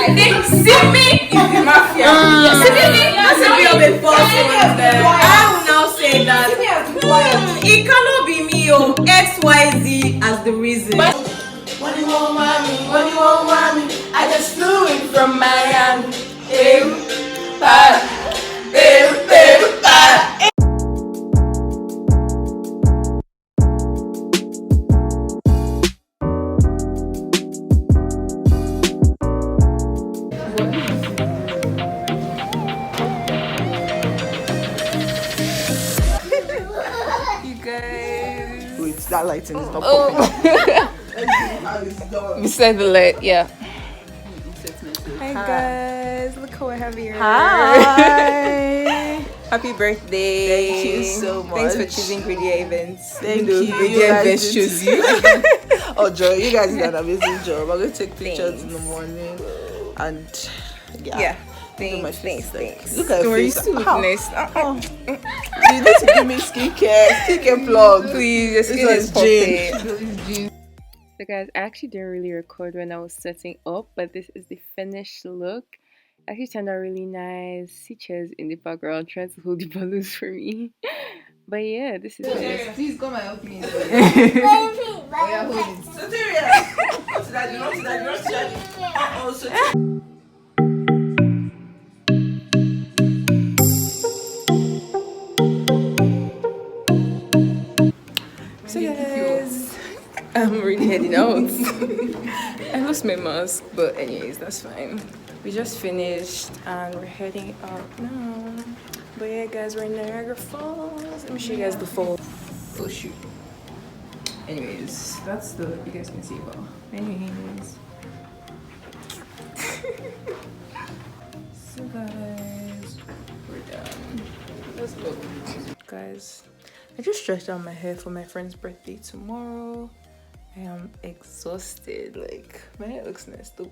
Simi is the mafia. Simi of a false one. I will now say that it cannot be me or XYZ as the reason. What do you want, mommy? What do you want, mommy? I just flew in from Miami. You guys. Wait, that lighting is not popping. Beside the light, yeah. Hi guys, look how I have here. Hi. Happy birthday. Thank you so much. Thanks for choosing Gridea Events. Thank you. Gridea Events chose you. Oh, Joy, you guys did an amazing job. I'm going to take pictures in the morning. And Yeah. Thanks. Look at your face. You look nice. You need to give me skincare plug. Please, your This skin is was popping. So guys, I actually didn't really record when I was setting up, but this is the finished look. Actually turned out really nice. See chairs in the background trying to hold the balloons for me. But yeah, this is it. Please come and help me. So guys, I'm already heading out. I lost my mask, but anyways, that's fine. We just finished and we're heading out now. But yeah guys, we're in Niagara Falls. Let me show you guys the fall. Oh shoot. Anyways, that's the, you guys can see well. Anyways. So guys, we're done. Let's go. Guys, I just stretched out my hair for my friend's birthday tomorrow. I am exhausted. Like, my hair looks nice though.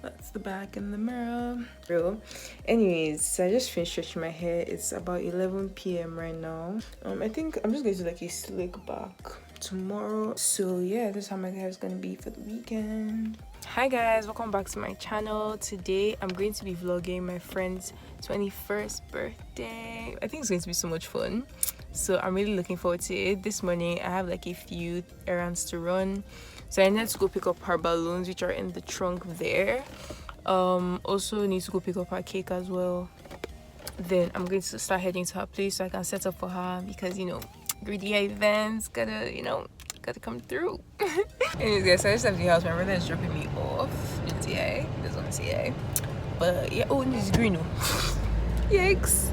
That's the back in the mirror. Real. Anyways, so I just finished stretching my hair. It's about 11 p.m. right now. I think I'm just going to do like a slick back tomorrow. So yeah, this is how my hair is going to be for the weekend. Hi guys, welcome back to my channel. Today I'm going to be vlogging my friend's 21st birthday. I think it's going to be so much fun. So I'm really looking forward to it. This morning I have like a few errands to run. So I need to go pick up her balloons, which are in the trunk there. Also need to go pick up her cake as well. Then I'm going to start heading to her place so I can set up for her, because you know, Gridea Events gotta come through. Anyways guys, so I just left the house. My brother is dropping me off in TA. There's one TA. But yeah, oh, and it's green. Yikes.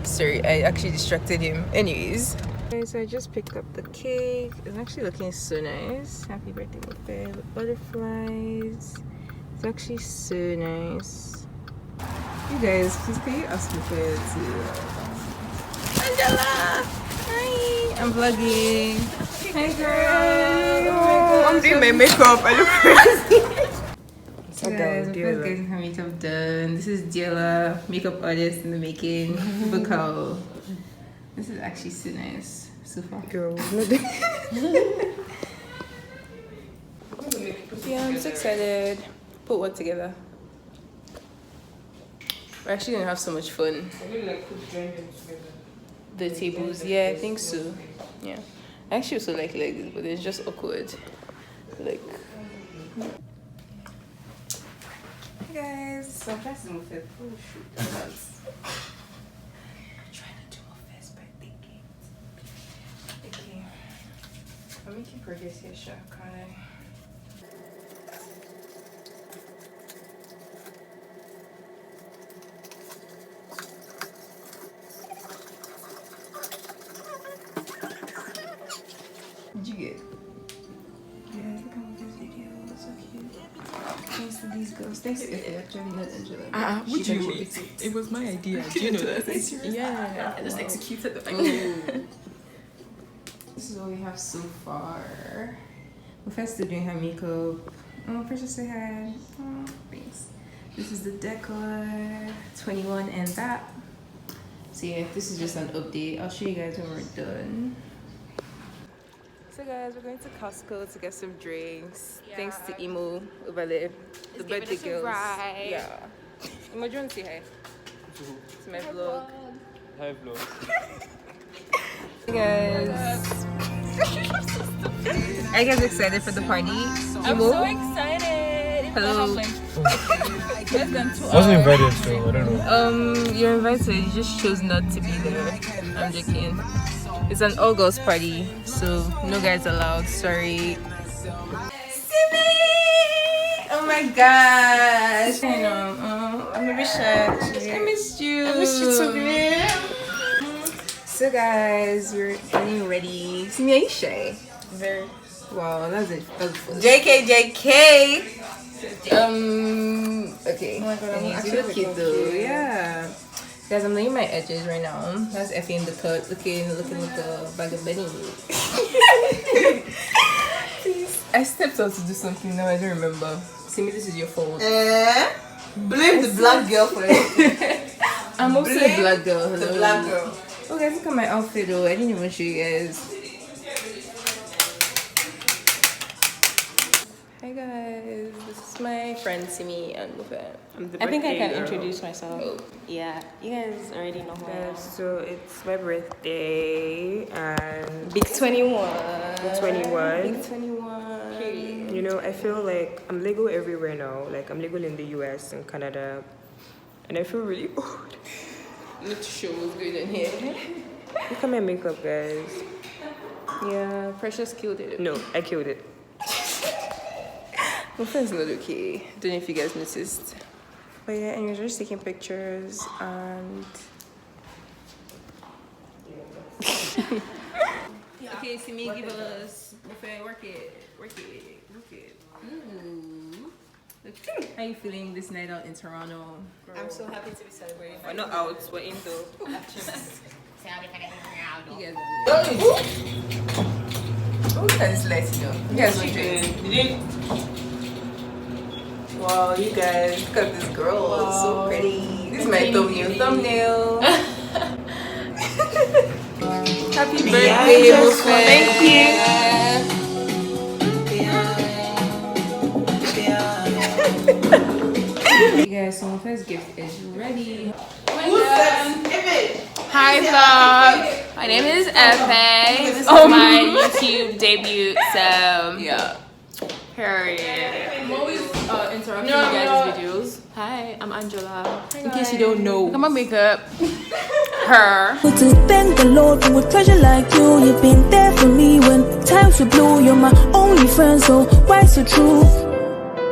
Sorry, I actually distracted him. Anyways. Okay, so I just picked up the cake. It's actually looking so nice. Happy birthday, Mufe. The butterflies. It's actually so nice. You guys, please can you ask Mufe to Angela! Hi! I'm vlogging. Hi girl! Oh, I'm doing my makeup. I look crazy. So guys, we're first getting her makeup done. This is Diola, makeup artist in the making. Look how this is actually so nice so far. Girl, yeah, I'm so excited. Put one together. We're actually gonna have so much fun. The tables, yeah, I think so. Yeah, I actually also like this, but it's just awkward. Like. Hey guys, so I'm trying to move it. Oh shoot, that's. I'm trying to do my first birthday gift. Okay, I'm making progress here, sure, can't I? Did you get? Yeah, look at this video. It's so cute. Thanks to these girls. Thanks to Ife, actually, not Angela. What do you mean? It was my idea. Do you know that? Yeah. I just executed the This is what we have so far. We're first doing her makeup. Oh, Precious, say hi. Oh, thanks. This is the decor, 21 and that. So yeah, this is just an update. I'll show you guys when we're done. So guys, we're going to Costco to get some drinks. Thanks to Imo over there, the birthday girls. Right. Yeah. Imo, do you want to say hi? To my vlog. Hi vlog. Hey guys. Are you guys excited for the party? I'm so excited. Hello. I wasn't invited, so I don't know. You're invited. You just chose not to be there. I'm joking. It's an all girls party, so no guys allowed. Sorry. Simi! Oh my gosh! I know. I'm a bit shy actually. I missed you. I missed you too, babe. So guys, we're getting ready. Simi, are you shy? Very. Wow, that's it. JK. Okay. Oh my god, I'm actually so cute though. Yeah. Guys, I'm laying my edges right now. That's Effie in the cut, looking like a bag of Benny. Please. I stepped out to do something now, I don't remember. Simi, this is your fault. Blame the black girl for it. I'm also a black girl. The black girl. Oh guys, look at my outfit though. I didn't even show you guys. Hi guys, this is my friend Simi and Mufe. I think I can introduce myself. Oh. Yeah, you guys already know who I am. So it's my birthday and Big 21. I'm 21. Big 21. You know, I feel like I'm legal everywhere now. Like I'm legal in the US and Canada, and I feel really old. Not to show what's going on here. Look at my makeup, guys. Yeah, Precious killed it. No, I killed it. My friend's not okay. Don't know if you guys noticed. But yeah, and you're just taking pictures and. Okay, Simi, give us. Work it. Ooh. Look, how you feeling this night out in Toronto? I'm so happy to be celebrating. We're not out, we're in though. You guys are oh, that's light, you know. You guys are doing. Wow, you guys, look at this girl. Wow. So pretty. This is my thumbnail. Happy birthday, thank you. You guys, so my first gift is ready. Hi vlog. My name is Efe. This is my YouTube debut. So Yeah. period. I'm always interrupting you guys' videos. Hi, I'm Angela. In case you don't know. Look at my makeup. Her. To thank the Lord for a treasure like you. You've been there for me when times were blue. You're my only friend, so why so true?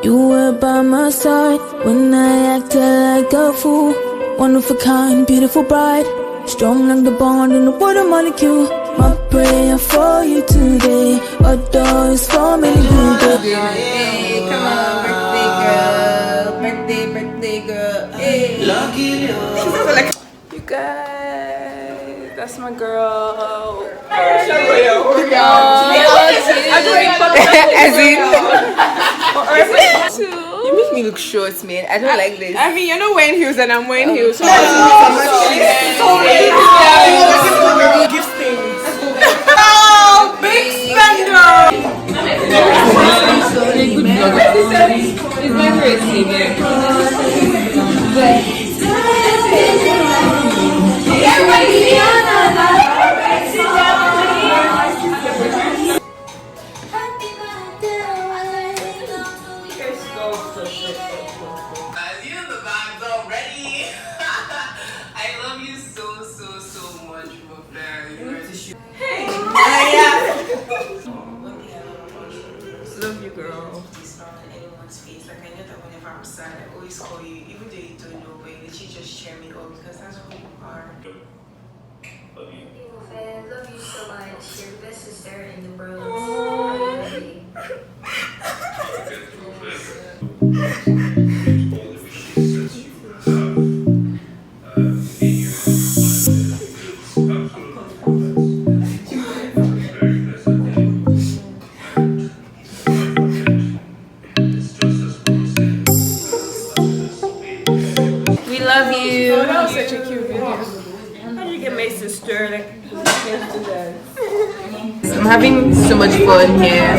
You were by my side when I acted like a fool. One of a kind, beautiful bride, strong like the bond in the water molecule. My prayer for you today, a door is forming you. Hey, come on, birthday girl. Hey. Lucky you guys, that's my girl. You make me look short, man. I don't like this. I mean, you're not wearing heels and I'm wearing heels. So oh, big spender! Love you, girl. It's on anyone's face. Like I know that whenever I'm sad, I always call you, even though you don't know, but you just cheer me up because that's who you are. Love you. I love you so much. You're the best sister in the world. We love you. Oh, that was such a cute video. How did you get my sister? Like, let's do that. I'm having so much fun here.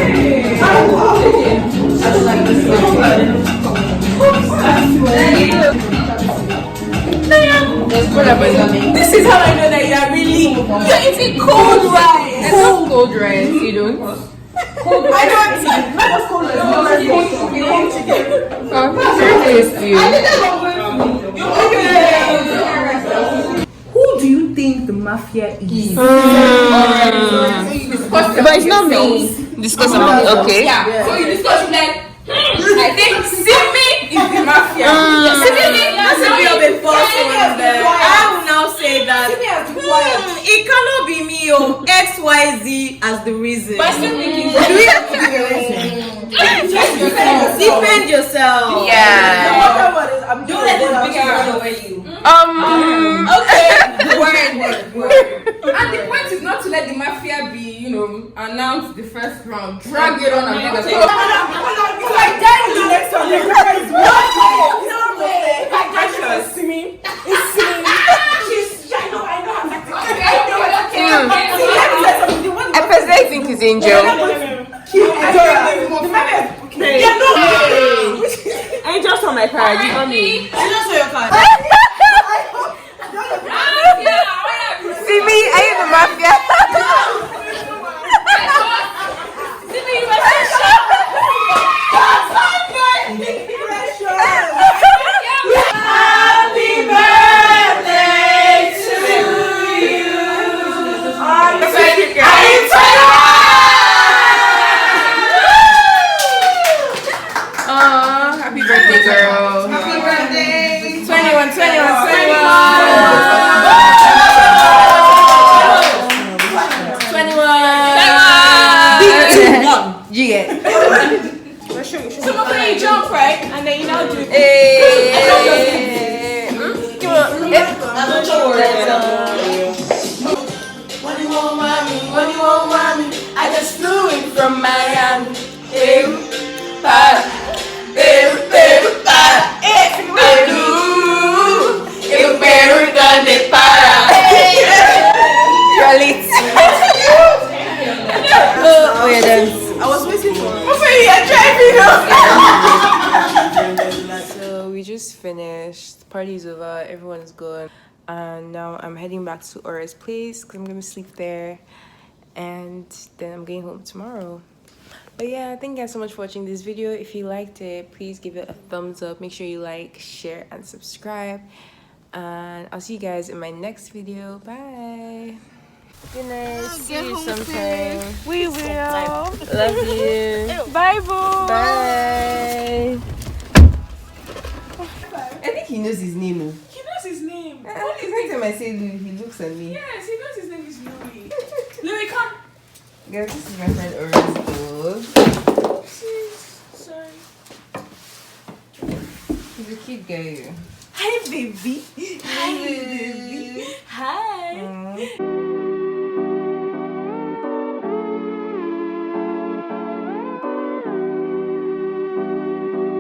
This is how I know that you are really. You're eating cold rice. Cold rice, you don't? I don't eat. Not just cold rice. Very tasty. Who do you think the mafia is? But it's not me. Discuss about it. Okay. Yeah. So you discuss like. I think Simi is the mafia. Simi has to be of a false one there. I will now say that it cannot be me or XYZ as the reason. But do we have to give a reason? Defend yourself. Yeah. Don't let this big run over you. Okay. Word. And the point is not to let the mafia be, announce the first round. Drag it on and make us. If I die in the next one, the mafia is not way. If I die, it's Simi. It's Simi. I know. I personally think he's Angel. Angel's on my card, you know me. See me, I am the mafia. Happy birthday, girl. Happy birthday. 21. 21. You get. So you jump, right? And then you now do. What do you want, mommy? I just flew in from Miami. Eu perguntando para. You're late. Oh, yeah, dance. I was waiting for So we just finished. The party's over. Everyone's gone. And now I'm heading back to Aura's place because I'm going to sleep there. And then I'm going home tomorrow. But yeah, thank you guys so much for watching this video. If you liked it, please give it a thumbs up. Make sure you like, share, and subscribe. And I'll see you guys in my next video. Bye. Good night. See you sometime. We will. Love you. Bye, boo. Bye. I think he knows his name. He knows his name. Every time I say Louis, he looks at me. Yes, he knows his name is Louis. Louis, come. Guys, this is my friend Orlando. Sorry. He's a cute guy. Hi, baby. Hi, baby. Hi.